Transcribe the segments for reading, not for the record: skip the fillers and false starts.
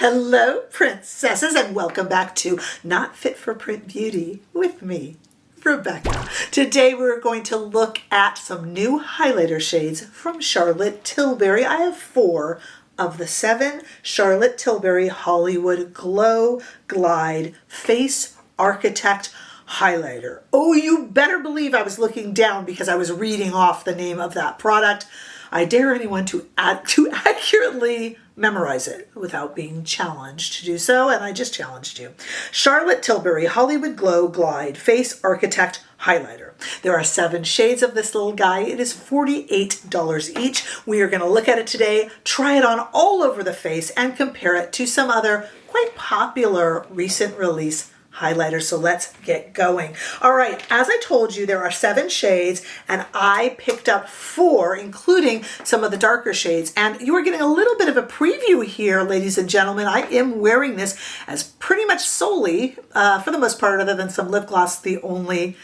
Hello, princesses, and welcome back to Not Fit for Print Beauty with me, Rebecca. Today we're going to look at some new highlighter shades from Charlotte Tilbury. I have 4 of the 7 Charlotte Tilbury Hollywood Glow Glide Face Architect highlighter. Oh, you better believe I was looking down because I was reading off the name of that product. I dare anyone to accurately memorize it without being challenged to do so, and I just challenged you. Charlotte Tilbury Hollywood Glow Glide Face Architect Highlighter. There are 7 shades of this little guy. It is $48 each. We are going to look at it today, try it on all over the face, and compare it to some other quite popular recent release highlighter. So let's get going. All right, as I told you, there are 7 shades and I picked up 4, including some of the darker shades. And you are getting a little bit of a preview here, ladies and gentlemen. I am wearing this as pretty much solely, for the most part, other than some lip gloss, the only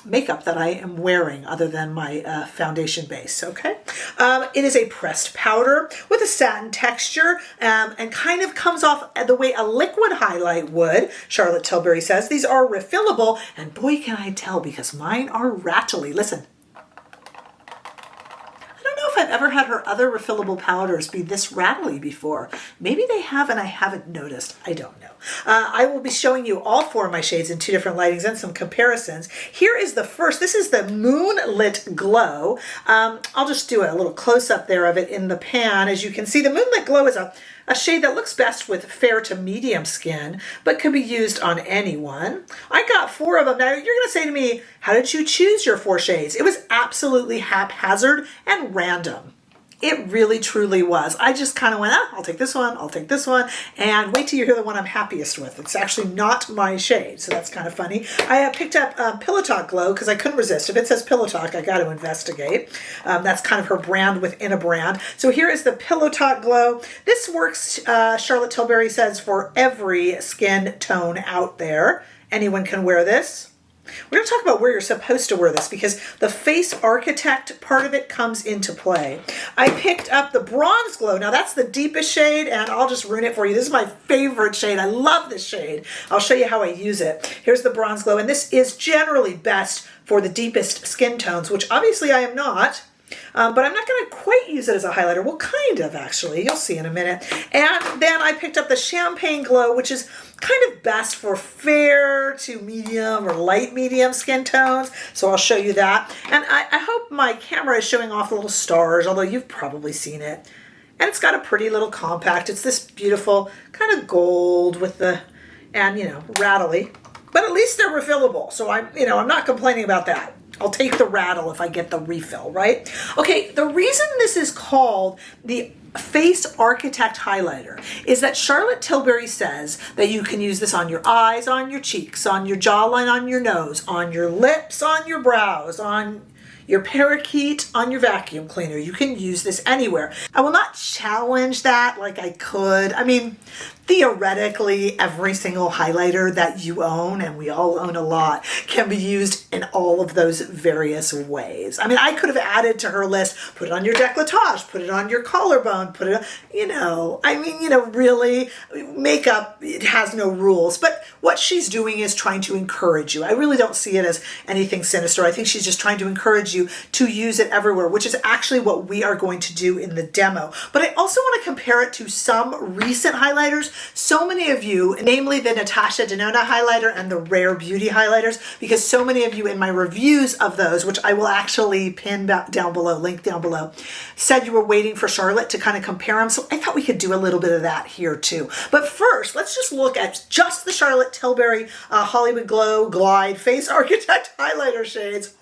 makeup that I am wearing other than my foundation base, okay? It is a pressed powder with a satin texture and kind of comes off the way a liquid highlight would, Charlotte Tilbury says. These are refillable, and boy can I tell because mine are rattly. Listen. I've ever had her other refillable powders be this rattly before. Maybe they have and I haven't noticed. I don't know. I will be showing you all 4 of my shades in 2 different lightings and some comparisons. Here is the first. This is the Moonlit Glow. I'll just do a little close-up there of it in the pan. As you can see, the Moonlit Glow is a shade that looks best with fair to medium skin, but could be used on anyone. I got 4 of them. Now, you're going to say to me, how did you choose your 4 shades? It was absolutely haphazard and random. It really, truly was. I just kind of went, I'll take this one, I'll take this one, and wait till you hear the one I'm happiest with. It's actually not my shade, so that's kind of funny. I picked up Pillow Talk Glow because I couldn't resist. If it says Pillow Talk, I got to investigate. That's kind of her brand within a brand. So here is the Pillow Talk Glow. This works, Charlotte Tilbury says, for every skin tone out there. Anyone can wear this. We're going to talk about where you're supposed to wear this because the face architect part of it comes into play. I picked up the Bronze Glow. Now that's the deepest shade and I'll just ruin it for you. This is my favorite shade. I love this shade. I'll show you how I use it. Here's the Bronze Glow, and this is generally best for the deepest skin tones, which obviously I am not. But I'm not going to quite use it as a highlighter. Well, kind of, actually. You'll see in a minute. And then I picked up the Champagne Glow, which is kind of best for fair to medium or light medium skin tones. So I'll show you that. And I hope my camera is showing off the little stars, although you've probably seen it. And it's got a pretty little compact. It's this beautiful kind of gold with the, and rattly. But at least they're refillable. So I'm not complaining about that. I'll take the rattle if I get the refill, right? Okay, the reason this is called the Face Architect Highlighter is that Charlotte Tilbury says that you can use this on your eyes, on your cheeks, on your jawline, on your nose, on your lips, on your brows, on your parakeet, on your vacuum cleaner. You can use this anywhere. I will not challenge that like I could. I mean, theoretically, every single highlighter that you own, and we all own a lot, can be used in all of those various ways. I mean, I could have added to her list, put it on your décolletage, put it on your collarbone, put it on, really, makeup, it has no rules. But what she's doing is trying to encourage you. I really don't see it as anything sinister. I think she's just trying to encourage you to use it everywhere, which is actually what we are going to do in the demo. But I also want to compare it to some recent highlighters. So many of you, namely the Natasha Denona highlighter and the Rare Beauty highlighters, because so many of you in my reviews of those, which I will actually pin down below, link down below, said you were waiting for Charlotte to kind of compare them. So I thought we could do a little bit of that here too. But first, let's just look at just the Charlotte Tilbury Hollywood Glow Glide Face Architect highlighter shades.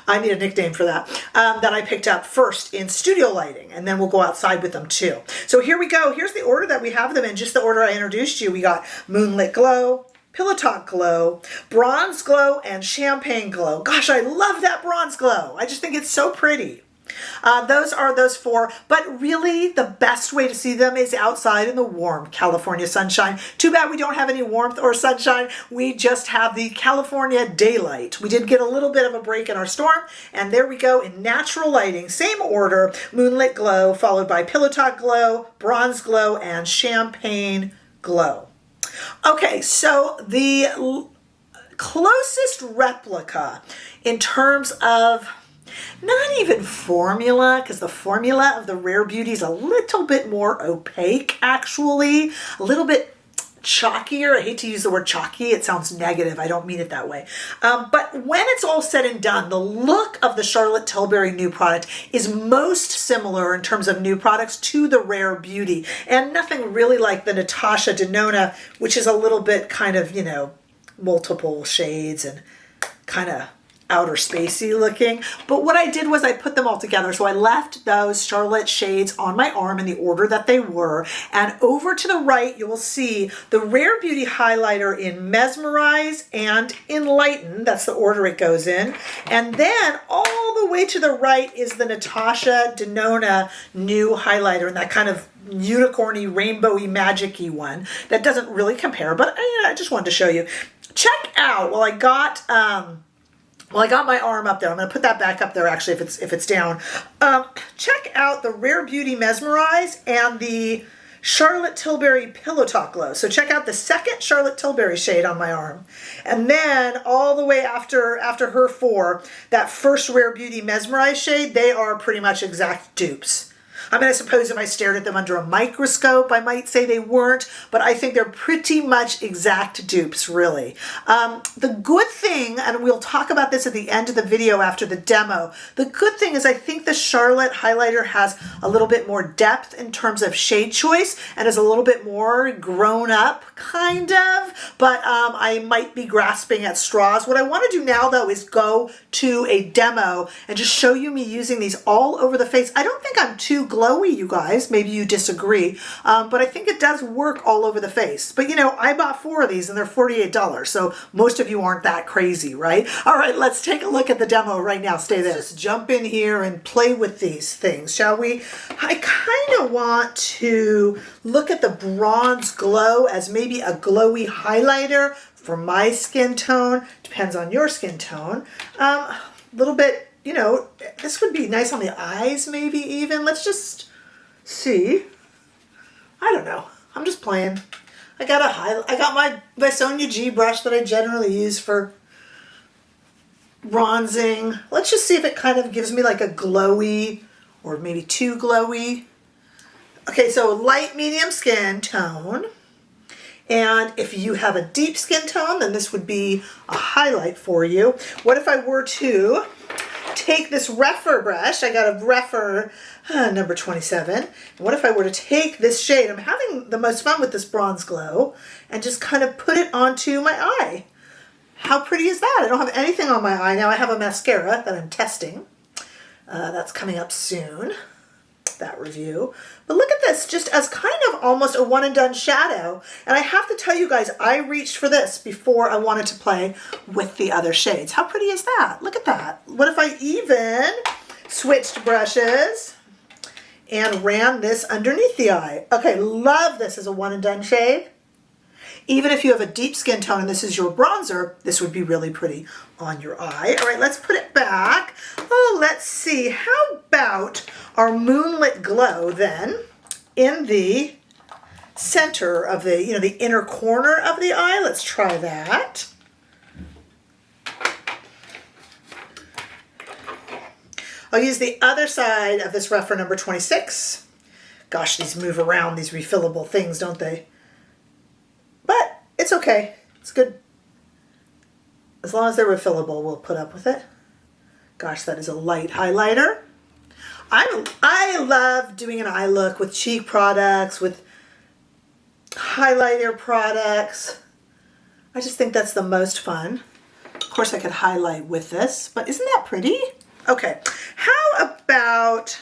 I need a nickname for that, that I picked up first in studio lighting, and then we'll go outside with them too. So here we go. Here's the order that we have them in, just the order I introduced you. We got Moonlit Glow, Pillow Talk Glow, Bronze Glow, and Champagne Glow. Gosh, I love that Bronze Glow. I just think it's so pretty. Those are those four, but really the best way to see them is outside in the warm California sunshine. Too bad we don't have any warmth or sunshine. We just have the California daylight. We did get a little bit of a break in our storm, and there we go in natural lighting. Same order, Moonlit Glow, followed by Pillow Talk Glow, Bronze Glow, and Champagne Glow. Okay, so the closest replica in terms of not even formula, because the formula of the Rare Beauty is a little bit more opaque, actually, a little bit chalkier. I hate to use the word chalky. It sounds negative. I don't mean it that way. But when it's all said and done, the look of the Charlotte Tilbury new product is most similar in terms of new products to the Rare Beauty, and nothing really like the Natasha Denona, which is a little bit kind of, you know, multiple shades and kind of outer spacey looking. But what I did was I put them all together. So I left those Charlotte shades on my arm in the order that they were. And over to the right, you will see the Rare Beauty highlighter in Mesmerize and Enlighten. That's the order it goes in. And then all the way to the right is the Natasha Denona new highlighter, and that kind of unicorny, rainbowy, magic-y one that doesn't really compare, but I just wanted to show you. Check out, I got my arm up there. I'm going to put that back up there, actually, if it's down. Check out the Rare Beauty Mesmerize and the Charlotte Tilbury Pillow Talk Glow. So check out the second Charlotte Tilbury shade on my arm. And then all the way after her four, that first Rare Beauty Mesmerize shade, they are pretty much exact dupes. I mean, I suppose if I stared at them under a microscope, I might say they weren't, but I think they're pretty much exact dupes, really. The good thing, and we'll talk about this at the end of the video after the demo, the good thing is I think the Charlotte highlighter has a little bit more depth in terms of shade choice and is a little bit more grown up, kind of, but I might be grasping at straws. What I want to do now, though, is go to a demo and just show you me using these all over the face. I don't think I'm too glowy, you guys. Maybe you disagree, but I think it does work all over the face. But you know, I bought 4 of these and they're $48, so most of you aren't that crazy, right? All right, let's take a look at the demo right now. Stay there. Let's just jump in here and play with these things, shall we? I kind of want to look at the Bronze Glow as maybe a glowy highlighter for my skin tone. Depends on your skin tone. A little bit, you know, this would be nice on the eyes, maybe even. Let's just see. I don't know. I'm just playing. I got my Sonia G brush that I generally use for bronzing. Let's just see if it kind of gives me like a glowy or maybe too glowy. Okay, so light medium skin tone. And if you have a deep skin tone, then this would be a highlight for you. What if I were to take this Rephr brush? I got a Rephr number 27. And what if I were to take this shade? I'm having the most fun with this Bronze Glow and just kind of put it onto my eye. How pretty is that? I don't have anything on my eye. Now I have a mascara that I'm testing. That's coming up soon, that review. But look at this, just as kind of almost a one and done shadow. And I have to tell you guys, I reached for this before I wanted to play with the other shades. How pretty is that? Look at that. What if I even switched brushes and ran this underneath the eye? Okay, love this as a one and done shade. Even if you have a deep skin tone and this is your bronzer, this would be really pretty on your eye. All right, let's put it back. Oh, let's see. How about our Moonlit Glow then in the center of the, you know, the inner corner of the eye? Let's try that. I'll use the other side of this Rephr number 26. Gosh, these move around, these refillable things, don't they? But it's okay. It's good. As long as they're refillable, we'll put up with it. Gosh, that is a light highlighter. I love doing an eye look with cheek products, with highlighter products. I just think that's the most fun. Of course, I could highlight with this, but isn't that pretty? Okay, how about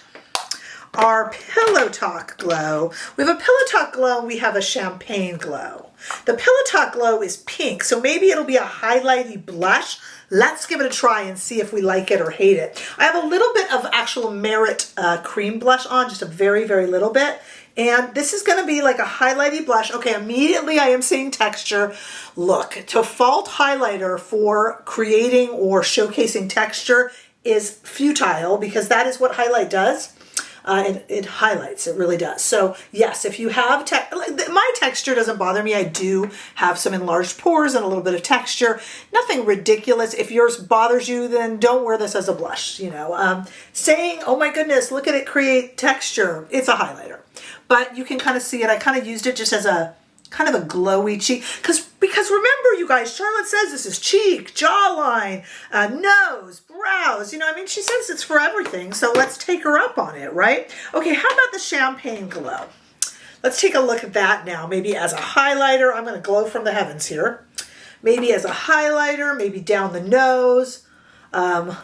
our Pillow Talk Glow. We have a Pillow Talk Glow and we have a Champagne Glow. The Pillow Talk Glow is pink, so maybe it'll be a highlighty blush. Let's give it a try and see if we like it or hate it. I have a little bit of actual Merit cream blush on, just a very, very little bit. And this is going to be like a highlighty blush. Okay, immediately I am seeing texture. Look, default highlighter for creating or showcasing texture is futile because that is what highlight does. It highlights, it really does. So yes, if you have, my texture doesn't bother me. I do have some enlarged pores and a little bit of texture. Nothing ridiculous. If yours bothers you, then don't wear this as a blush, you know. Saying, oh my goodness, look at it create texture. It's a highlighter. But you can kind of see it. I kind of used it just as a kind of a glowy cheek. Because remember, you guys, Charlotte says this is cheek, jawline, nose, brows. You know, I mean, she says it's for everything. So let's take her up on it, right? Okay, how about the Champagne Glow? Let's take a look at that now. Maybe as a highlighter. I'm going to glow from the heavens here. Maybe as a highlighter, maybe down the nose. I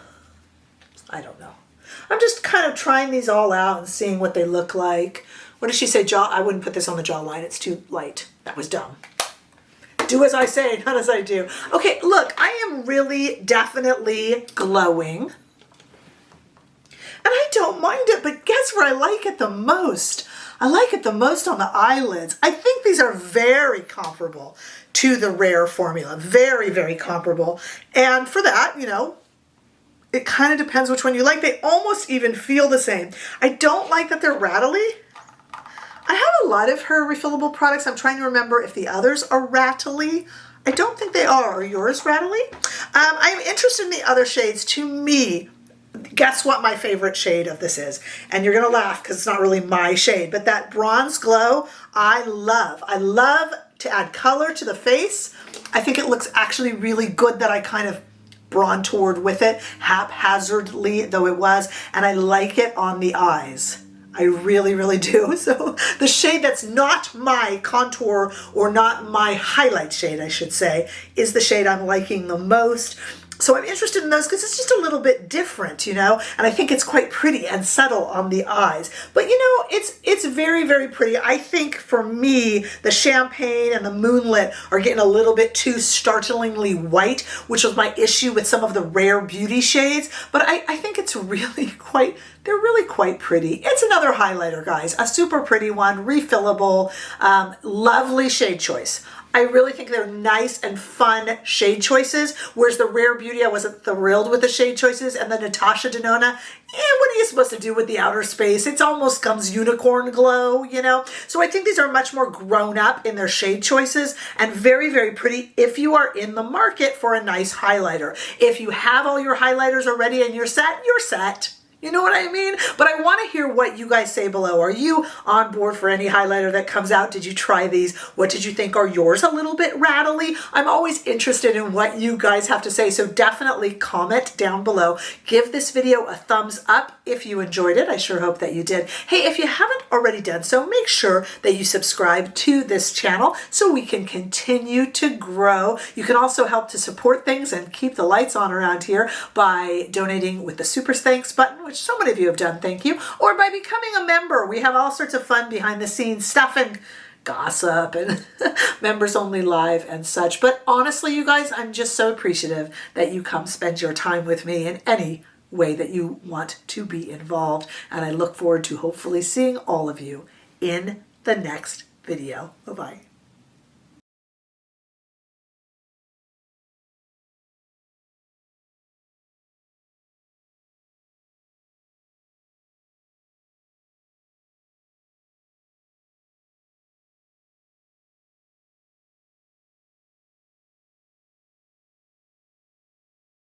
don't know. I'm just kind of trying these all out and seeing what they look like. What did she say? I wouldn't put this on the jawline. It's too light. That was dumb. Do as I say, not as I do. Okay, look, I am really definitely glowing. And I don't mind it, but guess where I like it the most? I like it the most on the eyelids. I think these are very comparable to the Rare formula. Very, very comparable. And for that, you know, it kind of depends which one you like. They almost even feel the same. I don't like that they're rattly. I have a lot of her refillable products. I'm trying to remember if the others are rattly. I don't think they are. Are yours rattly? I'm interested in the other shades. To me, guess what my favorite shade of this is? And you're going to laugh because it's not really my shade, but that Bronze Glow, I love. I love to add color to the face. I think it looks actually really good that I kind of bronzed with it, haphazardly though it was, and I like it on the eyes. I really, really do. So the shade that's not my contour or not my highlight shade, I should say, is the shade I'm liking the most. So I'm interested in those because it's just a little bit different, you know, and I think it's quite pretty and subtle on the eyes. But you know, it's very, very pretty. I think for me, the Champagne and the Moonlit are getting a little bit too startlingly white, which was my issue with some of the Rare Beauty shades. But I think it's really quite, they're really quite pretty. It's another highlighter, guys, a super pretty one, refillable, lovely shade choice. I really think they're nice and fun shade choices, whereas the Rare Beauty, I wasn't thrilled with the shade choices, and the Natasha Denona, what are you supposed to do with the outer space? It almost comes unicorn glow, you know? So I think these are much more grown up in their shade choices and very, very pretty if you are in the market for a nice highlighter. If you have all your highlighters already and you're set, you're set. You know what I mean? But I want to hear what you guys say below. Are you on board for any highlighter that comes out? Did you try these? What did you think? Are yours a little bit rattly? I'm always interested in what you guys have to say, so definitely comment down below. Give this video a thumbs up if you enjoyed it. I sure hope that you did. Hey, if you haven't already done so, make sure that you subscribe to this channel so we can continue to grow. You can also help to support things and keep the lights on around here by donating with the Super Thanks button, which so many of you have done, thank you, or by becoming a member. We have all sorts of fun behind the scenes stuff and gossip and members only live and such. But honestly, you guys, I'm just so appreciative that you come spend your time with me in any way that you want to be involved. And I look forward to hopefully seeing all of you in the next video. Bye-bye.